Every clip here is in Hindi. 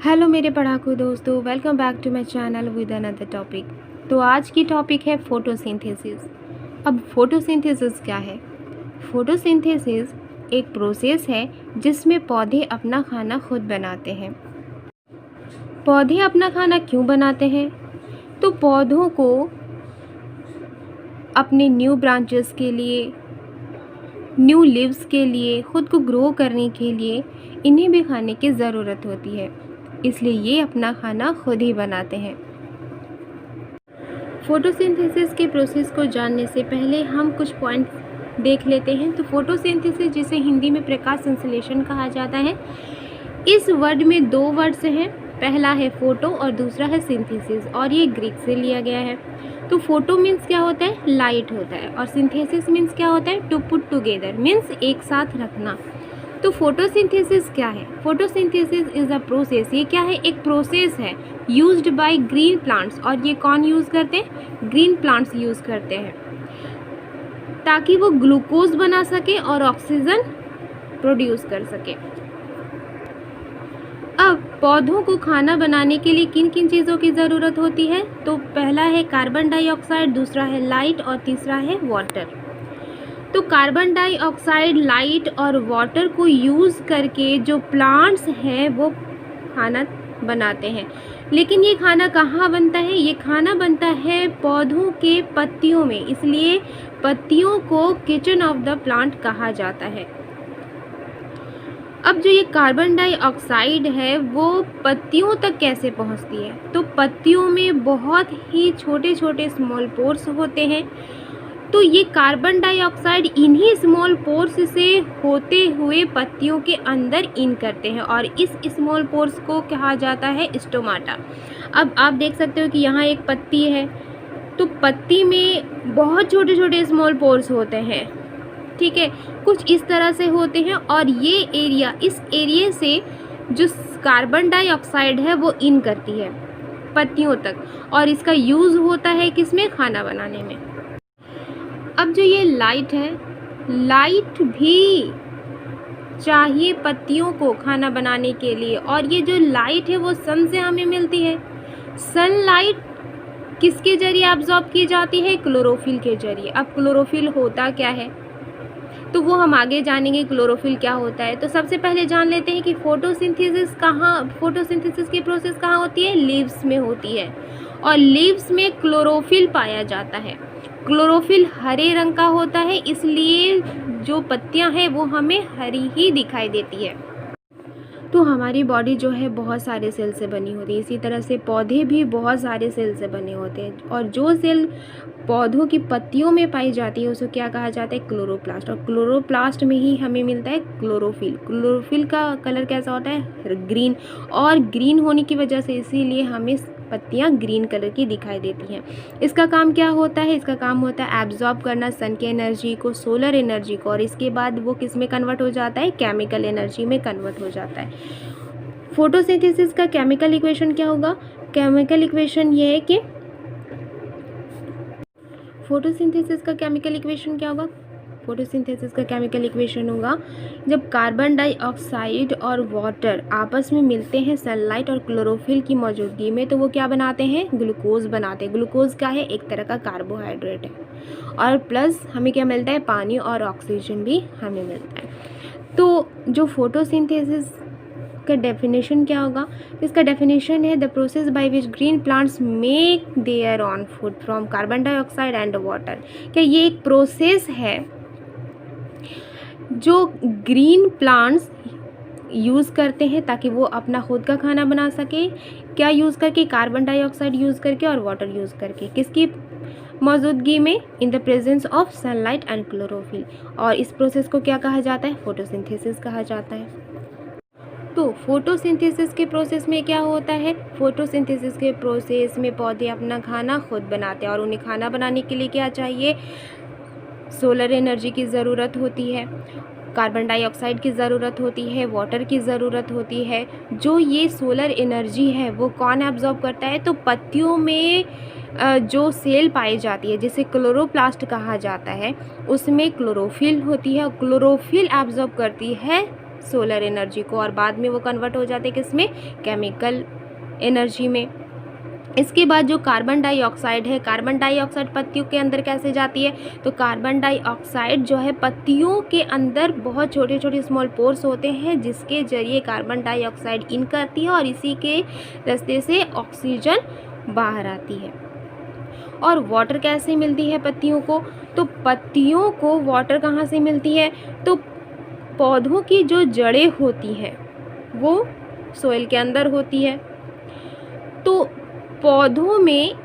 हेलो मेरे पढ़ाकू दोस्तों, welcome back to my channel with another topic. तो आज की टॉपिक है फोटोसिंथेसिस। अब फोटोसिंथेसिस क्या है? फोटोसिंथेसिस एक प्रोसेस है जिसमें पौधे अपना खाना खुद बनाते हैं। पौधे अपना खाना क्यों बनाते हैं? तो पौधों को अपने न्यू ब्रांचेस के लिए, न्यू लीव्स के लिए, खुद को ग्रो करने के लिए इन्हें भी खाने की ज़रूरत होती है, इसलिए ये अपना खाना खुद ही बनाते हैं। फोटोसिंथेसिस के प्रोसेस को जानने से पहले हम कुछ पॉइंट्स देख लेते हैं। तो फोटोसिंथेसिस, जिसे हिंदी में प्रकाश संश्लेषण कहा जाता है, इस वर्ड में दो वर्ड्स हैं। पहला है फोटो और दूसरा है सिंथेसिस, और ये ग्रीक से लिया गया है। तो फोटो मीन्स क्या होता है? लाइट होता है। और सिंथेसिस मीन्स क्या होता है? टू पुट टुगेदर, मीन्स एक साथ रखना। तो फोटोसिंथेसिस क्या है? Photosynthesis is a process. ये क्या है? एक प्रोसेस है यूज्ड बाय ग्रीन प्लांट्स। और ये कौन यूज़ करते हैं? ग्रीन प्लांट्स यूज़ करते हैं, ताकि वो ग्लूकोज बना सके और ऑक्सीजन प्रोड्यूस कर सके। अब पौधों को खाना बनाने के लिए किन किन चीज़ों की ज़रूरत होती है? तो पहला है कार्बन डाइऑक्साइड, दूसरा है लाइट और तीसरा है वाटर। तो कार्बन डाइऑक्साइड, लाइट और वाटर को यूज़ करके जो प्लांट्स हैं वो खाना बनाते हैं। लेकिन ये खाना कहाँ बनता है? ये खाना बनता है पौधों के पत्तियों में, इसलिए पत्तियों को किचन ऑफ द प्लांट कहा जाता है। अब जो ये कार्बन डाइऑक्साइड है वो पत्तियों तक कैसे पहुंचती है? तो पत्तियों में बहुत ही छोटे छोटे स्मॉल पोर्स होते हैं। तो ये कार्बन डाइऑक्साइड इन्हीं स्मॉल पोर्स से होते हुए पत्तियों के अंदर इन करते हैं, और इस स्मॉल पोर्स को कहा जाता है स्टोमाटा। अब आप देख सकते हो कि यहाँ एक पत्ती है, तो पत्ती में बहुत छोटे छोटे स्मॉल पोर्स होते हैं, ठीक है, कुछ इस तरह से होते हैं। और ये एरिया, इस एरिया से जो कार्बन डाइऑक्साइड है वो इन करती है पत्तियों तक, और इसका यूज़ होता है किसमें? खाना बनाने में। अब जो ये लाइट है, लाइट भी चाहिए पत्तियों को खाना बनाने के लिए, और ये जो लाइट है वो सन से हमें मिलती है। सनलाइट किसके जरिए एब्जॉर्ब की जाती है? क्लोरोफिल के जरिए। अब क्लोरोफिल होता क्या है तो वो हम आगे जानेंगे क्लोरोफिल क्या होता है। तो सबसे पहले जान लेते हैं कि फोटोसिंथेसिस की प्रोसेस कहाँ होती है? लीव्स में होती है, और लीव्स में क्लोरोफिल पाया जाता है। क्लोरोफिल हरे रंग का होता है, इसलिए जो पत्तियां हैं वो हमें हरी ही दिखाई देती है। तो हमारी बॉडी जो है बहुत सारे सेल से बनी होती है, इसी तरह से पौधे भी बहुत सारे सेल से बने होते हैं, और जो सेल पौधों की पत्तियों में पाई जाती है उसको क्या कहा जाता है? क्लोरोप्लास्ट। और क्लोरोप्लास्ट में ही हमें मिलता है क्लोरोफिल। क्लोरोफिल का कलर कैसा होता है? ग्रीन। और ग्रीन होने की वजह से इसीलिए हमें पत्तियां ग्रीन कलर की दिखाई देती हैं। इसका काम क्या होता है? इसका काम होता है एब्जॉर्ब करना सन की एनर्जी को, सोलर एनर्जी को, और इसके बाद वो किस में कन्वर्ट हो जाता है? केमिकल एनर्जी में कन्वर्ट हो जाता है। फोटोसिंथेसिस का केमिकल इक्वेशन क्या होगा? केमिकल इक्वेशन ये है कि फोटोसिंथेसिस का केमिकल इक्वेशन क्या होगा? फोटोसिंथेसिस का केमिकल इक्वेशन होगा, जब कार्बन डाइऑक्साइड और वाटर आपस में मिलते हैं सनलाइट और क्लोरोफिल की मौजूदगी में, तो वो क्या बनाते हैं? ग्लूकोज बनाते हैं। ग्लूकोज क्या है? एक तरह का कार्बोहाइड्रेट है, और प्लस हमें क्या मिलता है? पानी और ऑक्सीजन भी हमें मिलता है। तो जो फोटोसिंथेसिस का डेफिनेशन क्या होगा? इसका डेफिनेशन है the process by which green plants make their on food from carbon dioxide and water. क्या ये एक प्रोसेस है जो ग्रीन प्लांट्स यूज़ करते हैं ताकि वो अपना खुद का खाना बना सके? क्या यूज़ करके? कार्बन डाइऑक्साइड यूज़ करके और वाटर यूज़ करके। किसकी मौजूदगी में? In the presence of sunlight and chlorophyll. और इस प्रोसेस को क्या कहा जाता है? फोटोसिंथेसिस कहा जाता है। तो फोटोसिंथेसिस के प्रोसेस में क्या होता है? फोटोसिंथेसिस के प्रोसेस में पौधे अपना खाना खुद बनाते हैं, और उन्हें खाना बनाने के लिए क्या चाहिए? सोलर एनर्जी की ज़रूरत होती है, कार्बन डाइऑक्साइड की ज़रूरत होती है, वाटर की ज़रूरत होती है। जो ये सोलर एनर्जी है वो कौन एब्जॉर्ब करता है? तो पत्तियों में जो सेल पाई जाती है जिसे क्लोरोप्लास्ट कहा जाता है, उसमें क्लोरोफिल होती है, और क्लोरोफिल एब्जॉर्ब करती है सोलर एनर्जी को, और बाद में वो कन्वर्ट हो जाते हैं किस में, केमिकल एनर्जी में। इसके बाद जो कार्बन डाइऑक्साइड है, कार्बन डाइऑक्साइड पत्तियों के अंदर कैसे जाती है, तो कार्बन डाइऑक्साइड जो है पत्तियों के अंदर बहुत छोटे छोटे स्मॉल पोर्स होते हैं जिसके जरिए कार्बन डाइऑक्साइड इन करती है और इसी के रास्ते से ऑक्सीजन बाहर आती है। और वाटर कैसे मिलती है पत्तियों को, तो पत्तियों को वाटर कहाँ से मिलती है, तो पौधों की जो जड़ें होती हैं वो सोइल के अंदर होती है। तो पौधों में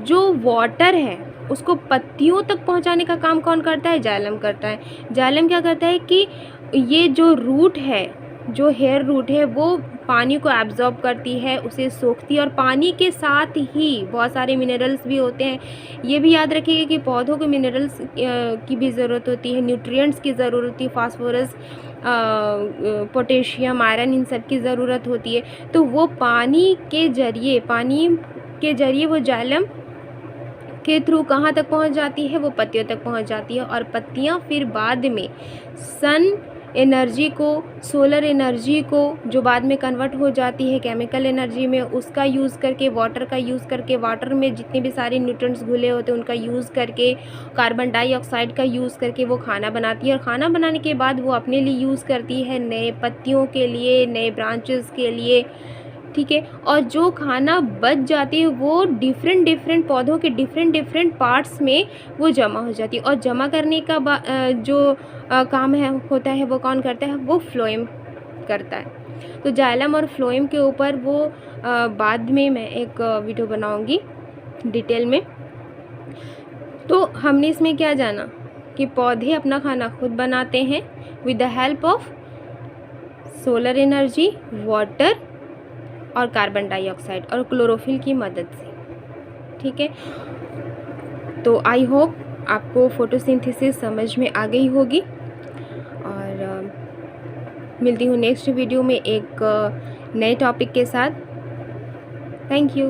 जो वाटर है उसको पत्तियों तक पहुंचाने का काम कौन करता है, जाइलम करता है। जाइलम क्या करता है कि ये जो रूट है, जो हेयर रूट है, वो पानी को एब्जॉर्ब करती है, उसे सोखती है, और पानी के साथ ही बहुत सारे मिनरल्स भी होते हैं। ये भी याद रखिएगा कि पौधों को मिनरल्स की भी ज़रूरत होती है, न्यूट्रिएंट्स की ज़रूरत होती है, फास्फोरस, पोटेशियम, आयरन, इन सब की ज़रूरत होती है। तो वो पानी के जरिए वो जाइलम के थ्रू कहाँ तक पहुँच जाती है, वो पत्तियों तक पहुँच जाती है, और पत्तियाँ फिर बाद में सन एनर्जी को, सोलर एनर्जी को, जो बाद में कन्वर्ट हो जाती है केमिकल एनर्जी में, उसका यूज़ करके, वाटर का यूज़ करके, वाटर में जितने भी सारे न्यूट्रिएंट्स घुले होते हैं उनका यूज़ करके, कार्बन डाइऑक्साइड का यूज़ करके वो खाना बनाती है। और खाना बनाने के बाद वो अपने लिए यूज़ करती है, नए पत्तियों के लिए, नए ब्रांचेस के लिए, ठीक है। और जो खाना बच जाती है वो डिफरेंट पौधों के डिफरेंट पार्ट्स में वो जमा हो जाती है, और जमा करने का जो काम है होता है वो कौन करता है, वो फ्लोएम करता है। तो जाइलम और फ्लोएम के ऊपर वो बाद में मैं एक वीडियो बनाऊंगी डिटेल में। तो हमने इसमें क्या जाना कि पौधे अपना खाना खुद बनाते हैं with the help of solar energy, water और कार्बन डाइऑक्साइड और क्लोरोफिल की मदद से, ठीक है। तो आई होप आपको फोटोसिंथेसिस समझ में आ गई होगी, और मिलती हूँ नेक्स्ट वीडियो में एक नए टॉपिक के साथ। Thank you.